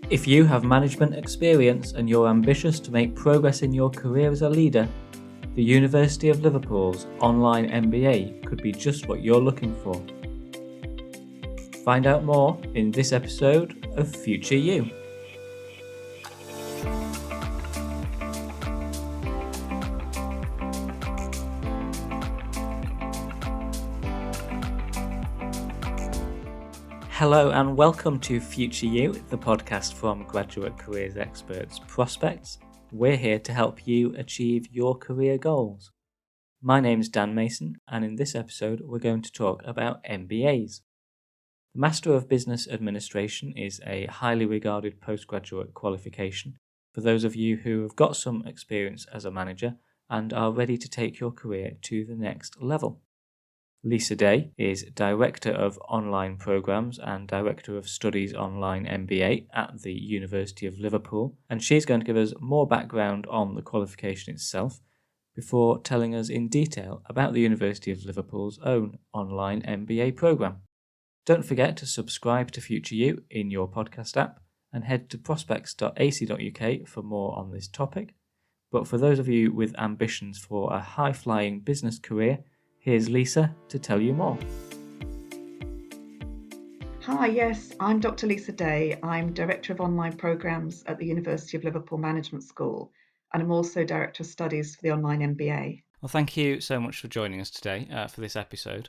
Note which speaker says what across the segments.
Speaker 1: If you have management experience and you're ambitious to make progress in your career as a leader, the University of Liverpool's online MBA could be just what you're looking for. Find out more in this episode of Future You. Hello and welcome to Future You, the podcast from graduate careers experts Prospects. We're here to help you achieve your career goals. My name's Dan Mason, and in this episode we're going to talk about MBAs. The Master of Business Administration is a highly regarded postgraduate qualification for those of you who have got some experience as a manager and are ready to take your career to the next level. Lisa Day is Director of Online Programs and Director of Studies Online MBA at the University of Liverpool, and she's going to give us more background on the qualification itself before telling us in detail about the University of Liverpool's own online MBA programme. Don't forget to subscribe to Future You in your podcast app and head to prospects.ac.uk for more on this topic. But for those of you with ambitions for a high-flying business career, here's Lisa to tell you more.
Speaker 2: Hi, yes, I'm Dr. Lisa Day. I'm Director of Online Programs at the University of Liverpool Management School, and I'm also Director of Studies for the Online MBA.
Speaker 1: Well, thank you so much for joining us today for this episode.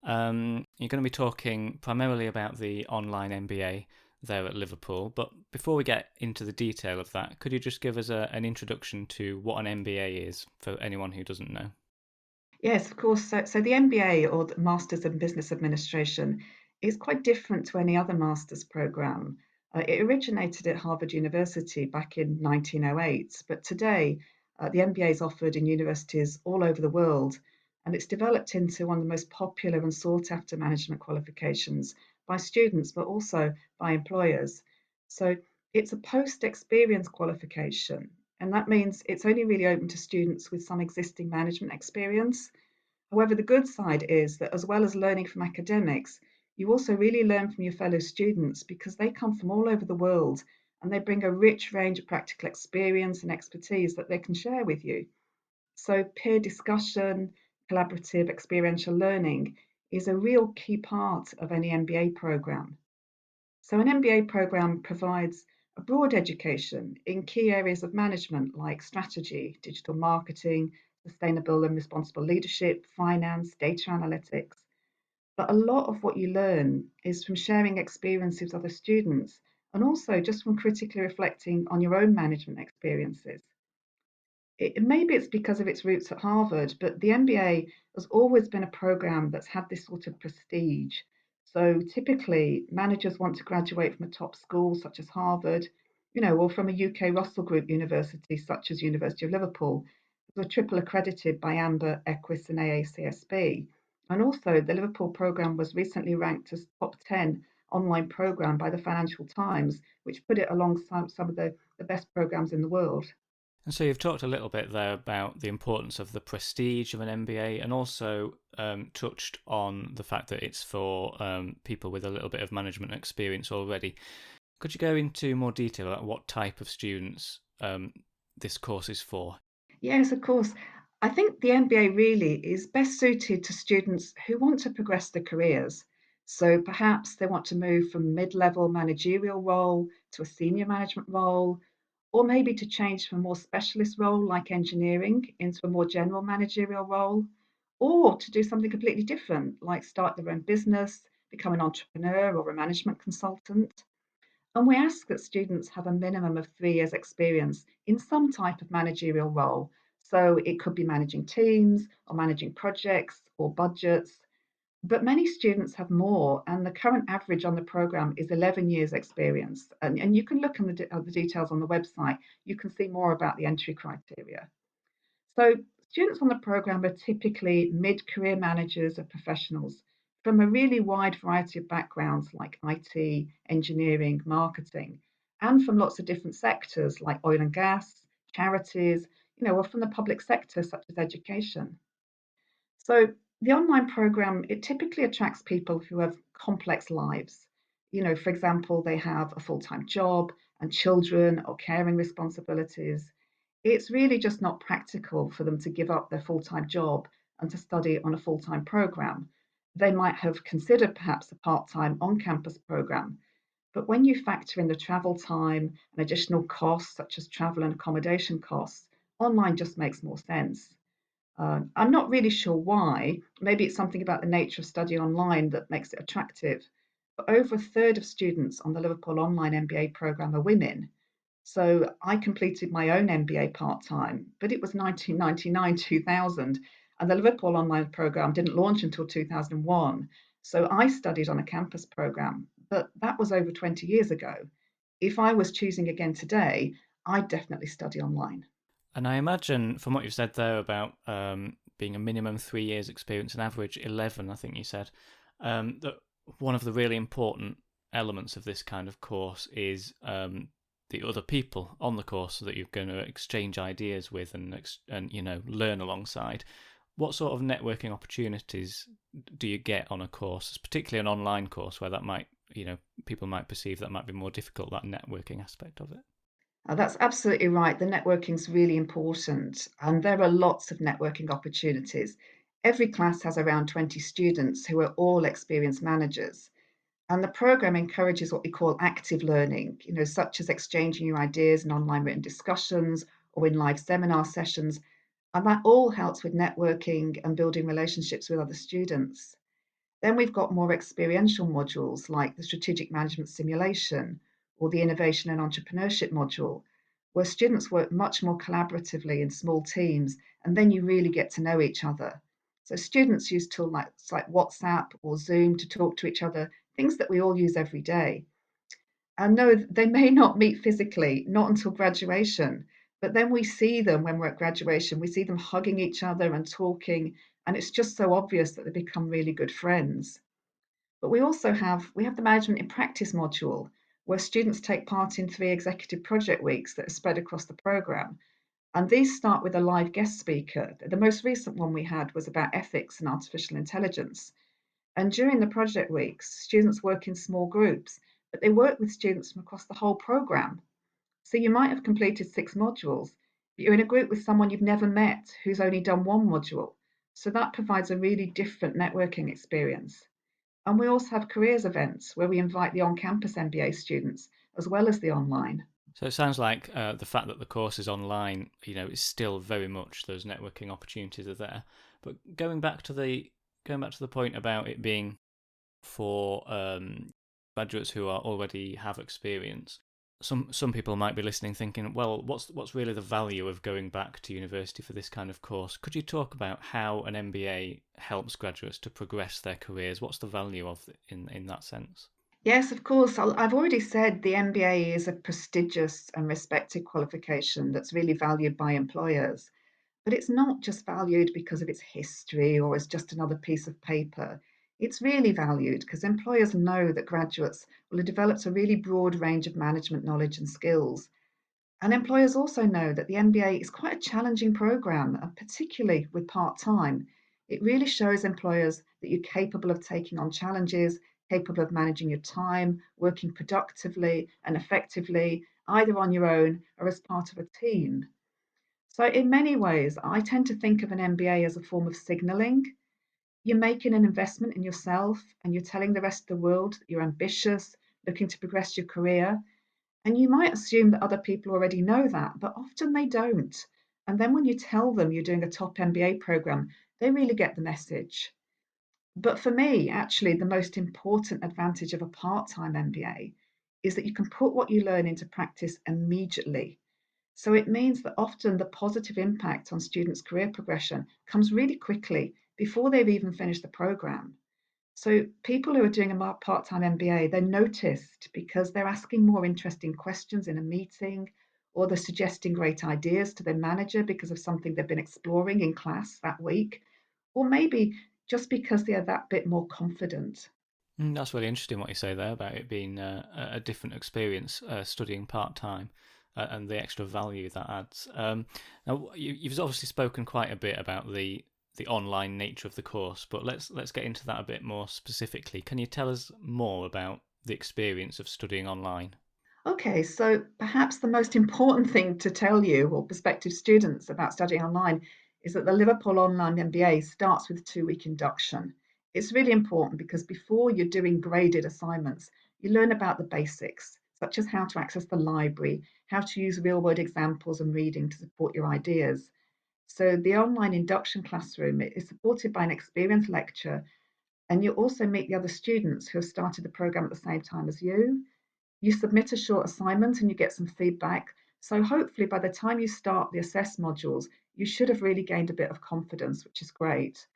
Speaker 1: You're going to be talking primarily about the online MBA there at Liverpool, but before we get into the detail of that, could you just give us an introduction to what an MBA is for anyone who doesn't know?
Speaker 2: Yes, of course. So the MBA, or the Masters in Business Administration, is quite different to any other master's program. It originated at Harvard University back in 1908, but today the MBA is offered in universities all over the world, and it's developed into one of the most popular and sought after management qualifications by students, but also by employers. So it's a post experience qualification, and that means it's only really open to students with some existing management experience. However, the good side is that as well as learning from academics, you also really learn from your fellow students because they come from all over the world and they bring a rich range of practical experience and expertise that they can share with you. So, peer discussion, collaborative experiential learning is a real key part of any MBA program. So, an MBA program provides a broad education in key areas of management like strategy, digital marketing, sustainable and responsible leadership, finance, data analytics. But a lot of what you learn is from sharing experiences with other students and also just from critically reflecting on your own management experiences. Maybe it's because of its roots at Harvard, but the MBA has always been a program that's had this sort of prestige. So typically, managers want to graduate from a top school such as Harvard, or from a UK Russell Group university such as University of Liverpool, who are triple accredited by AMBER, EQUIS, and AACSB. And also, the Liverpool program was recently ranked as top 10 online program by the Financial Times, which put it alongside some of the best programs in the world.
Speaker 1: And so you've talked a little bit there about the importance of the prestige of an MBA and also touched on the fact that it's for people with a little bit of management experience already. Could you go into more detail about what type of students this course is for?
Speaker 2: Yes, of course. I think the MBA really is best suited to students who want to progress their careers. So perhaps they want to move from mid-level managerial role to a senior management role, or maybe to change from a more specialist role like engineering into a more general managerial role, or to do something completely different, like start their own business, become an entrepreneur or a management consultant. And we ask that students have a minimum of 3 years' experience in some type of managerial role. So it could be managing teams or managing projects or budgets. But many students have more, and the current average on the program is 11 years' experience. And you can look at the details on the website. You can see more about the entry criteria. So, students on the program are typically mid career managers or professionals from a really wide variety of backgrounds like IT, engineering, marketing, and from lots of different sectors like oil and gas, charities, or from the public sector such as education. So, the online program, it typically attracts people who have complex lives. For example, they have a full-time job and children or caring responsibilities. It's really just not practical for them to give up their full-time job and to study on a full-time program. They might have considered perhaps a part-time on-campus program, but when you factor in the travel time and additional costs such as travel and accommodation costs, online just makes more sense. I'm not really sure why. Maybe it's something about the nature of study online that makes it attractive. But over a third of students on the Liverpool Online MBA programme are women. So I completed my own MBA part time, but it was 1999, 2000, and the Liverpool Online programme didn't launch until 2001. So I studied on a campus programme, but that was over 20 years ago. If I was choosing again today, I'd definitely study online.
Speaker 1: And I imagine from what you've said there about being a minimum 3 years experience, an average 11, I think you said, that one of the really important elements of this kind of course is the other people on the course that you're going to exchange ideas with and learn alongside. What sort of networking opportunities do you get on a course, particularly an online course where that might, people might perceive that might be more difficult, that networking aspect of it?
Speaker 2: That's absolutely right. The networking is really important, and there are lots of networking opportunities. Every class has around 20 students who are all experienced managers. And the program encourages what we call active learning, such as exchanging your ideas in online written discussions or in live seminar sessions. And that all helps with networking and building relationships with other students. Then we've got more experiential modules like the strategic management simulation or the innovation and entrepreneurship module, where students work much more collaboratively in small teams, and then you really get to know each other. So students use tools like WhatsApp or Zoom to talk to each other, things that we all use every day. And no, they may not meet physically, not until graduation, but then we see them when we're at graduation. We see them hugging each other and talking, and it's just so obvious that they become really good friends. But we have the management in practice module where students take part in 3 executive project weeks that are spread across the program. And these start with a live guest speaker. The most recent one we had was about ethics and artificial intelligence. And during the project weeks, students work in small groups, but they work with students from across the whole program. So you might have completed 6 modules, but you're in a group with someone you've never met who's only done one module. So that provides a really different networking experience. And we also have careers events where we invite the on campus MBA students as well as the online.
Speaker 1: So it sounds like the fact that the course is online, is still very much those networking opportunities are there. But going back to the point about it being for graduates who already have experience. Some people might be listening thinking, well, what's really the value of going back to university for this kind of course? Could you talk about how an MBA helps graduates to progress their careers? What's the value of it in that sense?
Speaker 2: Yes, of course. I've already said the MBA is a prestigious and respected qualification that's really valued by employers. But it's not just valued because of its history or as just another piece of paper. It's really valued because employers know that graduates will have developed a really broad range of management knowledge and skills. And employers also know that the MBA is quite a challenging program, particularly with part time. It really shows employers that you're capable of taking on challenges, capable of managing your time, working productively and effectively, either on your own or as part of a team. So, in many ways, I tend to think of an MBA as a form of signaling. You're making an investment in yourself and you're telling the rest of the world that you're ambitious, looking to progress your career. And you might assume that other people already know that, but often they don't. And then when you tell them you're doing a top MBA program, they really get the message. But for me, actually, the most important advantage of a part time MBA is that you can put what you learn into practice immediately. So it means that often the positive impact on students' career progression comes really quickly before they've even finished the program. So people who are doing a part-time MBA, they're noticed because they're asking more interesting questions in a meeting, or they're suggesting great ideas to their manager because of something they've been exploring in class that week, or maybe just because they are that bit more confident.
Speaker 1: That's really interesting what you say there about it being a different experience studying part time and the extra value that adds. Now, you've obviously spoken quite a bit about the online nature of the course, but let's get into that a bit more specifically. Can you tell us more about the experience of studying online?
Speaker 2: Okay, so perhaps the most important thing to tell you or prospective students about studying online is that the Liverpool Online MBA starts with a 2 week induction. It's really important because before you're doing graded assignments, you learn about the basics, such as how to access the library, how to use real world examples and reading to support your ideas. So the online induction classroom is supported by an experienced lecturer, and you also meet the other students who have started the program at the same time as you. You submit a short assignment and you get some feedback. So hopefully by the time you start the assess modules, you should have really gained a bit of confidence, which is great.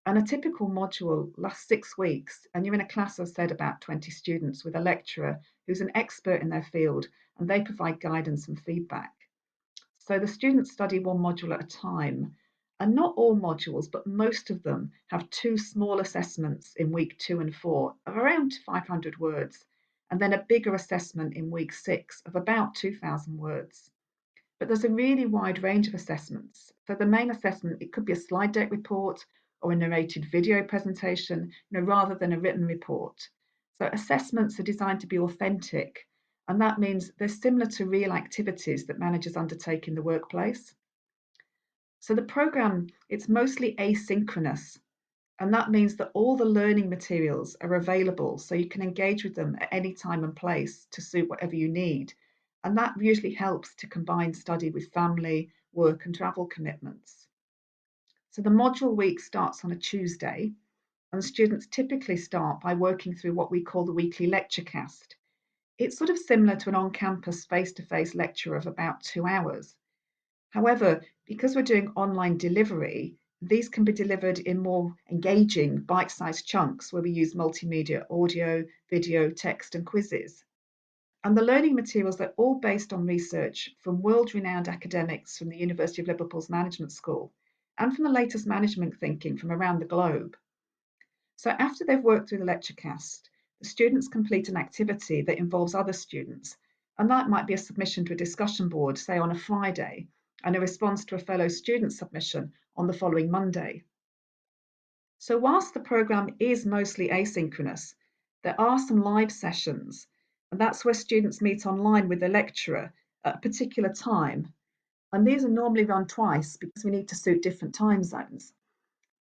Speaker 2: And a typical module lasts 6 weeks, and you're in a class of, said, about 20 students with a lecturer who's an expert in their field, and they provide guidance and feedback. So the students study one module at a time. And not all modules, but most of them have two small assessments in week 2 and 4 of around 500 words, and then a bigger assessment in week 6 of about 2,000 words. But there's a really wide range of assessments. So the main assessment, it could be a slide deck report or a narrated video presentation, rather than a written report. So assessments are designed to be authentic, and that means they're similar to real activities that managers undertake in the workplace. So the program, it's mostly asynchronous, and that means that all the learning materials are available so you can engage with them at any time and place to suit whatever you need. And that usually helps to combine study with family, work, and travel commitments. So the module week starts on a Tuesday, and students typically start by working through what we call the weekly lecture cast. It's sort of similar to an on campus face to face lecture of about 2 hours. However, because we're doing online delivery, these can be delivered in more engaging bite sized chunks where we use multimedia, audio, video, text, and quizzes. And the learning materials are all based on research from world renowned academics from the University of Liverpool's Management School and from the latest management thinking from around the globe. So after they've worked through the lecture cast, the students complete an activity that involves other students, and that might be a submission to a discussion board, say on a Friday, and a response to a fellow student submission on the following Monday. So whilst the programme is mostly asynchronous, there are some live sessions, and that's where students meet online with the lecturer at a particular time. And these are normally run twice because we need to suit different time zones.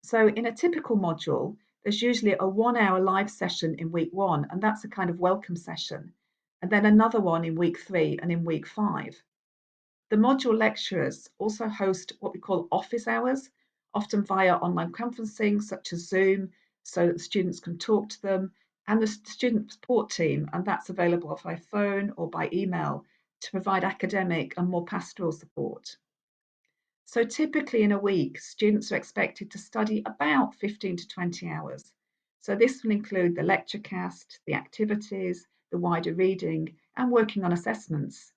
Speaker 2: So in a typical module, there's usually a 1 hour live session in week 1, and that's a kind of welcome session, and then another one in week 3 and in week 5. The module lecturers also host what we call office hours, often via online conferencing such as Zoom, so that students can talk to them, and the student support team, and that's available by phone or by email to provide academic and more pastoral support. So typically in a week, students are expected to study about 15 to 20 hours. So this will include the lecture cast, the activities, the wider reading, and working on assessments.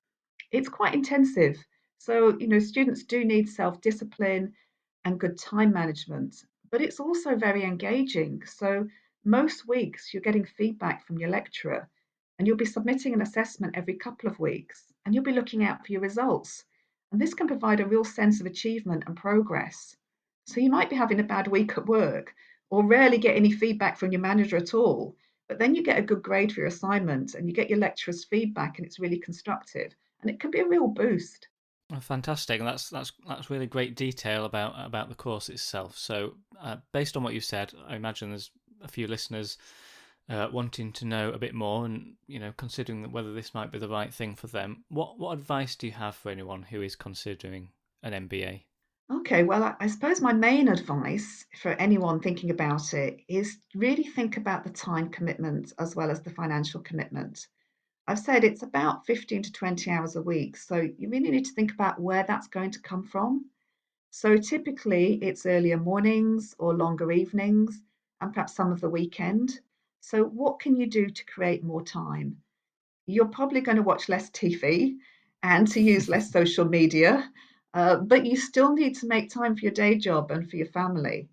Speaker 2: It's quite intensive. So, students do need self-discipline and good time management, but it's also very engaging. So most weeks you're getting feedback from your lecturer, and you'll be submitting an assessment every couple of weeks, and you'll be looking out for your results. And this can provide a real sense of achievement and progress. So you might be having a bad week at work or rarely get any feedback from your manager at all, but then you get a good grade for your assignment and you get your lecturer's feedback and it's really constructive, and it can be a real boost.
Speaker 1: Oh, fantastic, and that's really great detail about the course itself. So, based on what you said, I imagine there's a few listeners wanting to know a bit more, and considering whether this might be the right thing for them. What advice do you have for anyone who is considering an MBA?
Speaker 2: Okay, well, I suppose my main advice for anyone thinking about it is really think about the time commitment as well as the financial commitment. I've said it's about 15 to 20 hours a week, so you really need to think about where that's going to come from. So typically it's earlier mornings or longer evenings and perhaps some of the weekend. So what can you do to create more time? You're probably going to watch less TV and to use less social media, but you still need to make time for your day job and for your family.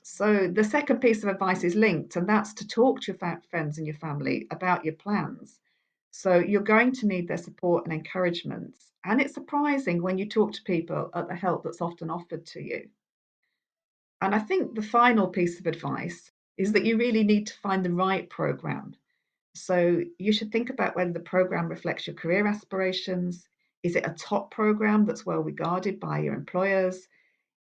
Speaker 2: So the second piece of advice is linked, and that's to talk to your friends and your family about your plans. So you're going to need their support and encouragement. And it's surprising when you talk to people at the help that's often offered to you. And I think the final piece of advice is that you really need to find the right program. So you should think about whether the program reflects your career aspirations. Is it a top program that's well regarded by your employers?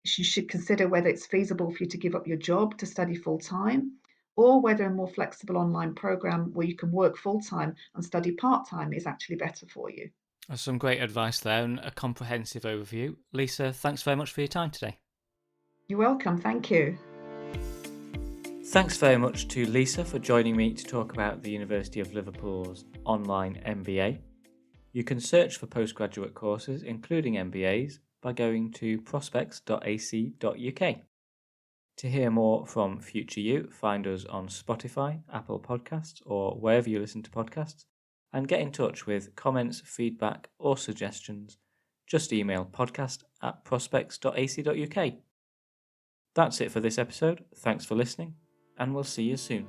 Speaker 2: You should consider whether it's feasible for you to give up your job to study full time, or whether a more flexible online program where you can work full time and study part time is actually better for you.
Speaker 1: That's some great advice there and a comprehensive overview. Lisa, thanks very much for your time today.
Speaker 2: You're welcome. Thank you.
Speaker 1: Thanks very much to Lisa for joining me to talk about the University of Liverpool's online MBA. You can search for postgraduate courses, including MBAs, by going to prospects.ac.uk. To hear more from Future You, find us on Spotify, Apple Podcasts, or wherever you listen to podcasts, and get in touch with comments, feedback, or suggestions. Just email podcast@prospects.ac.uk. That's it for this episode. Thanks for listening, and we'll see you soon.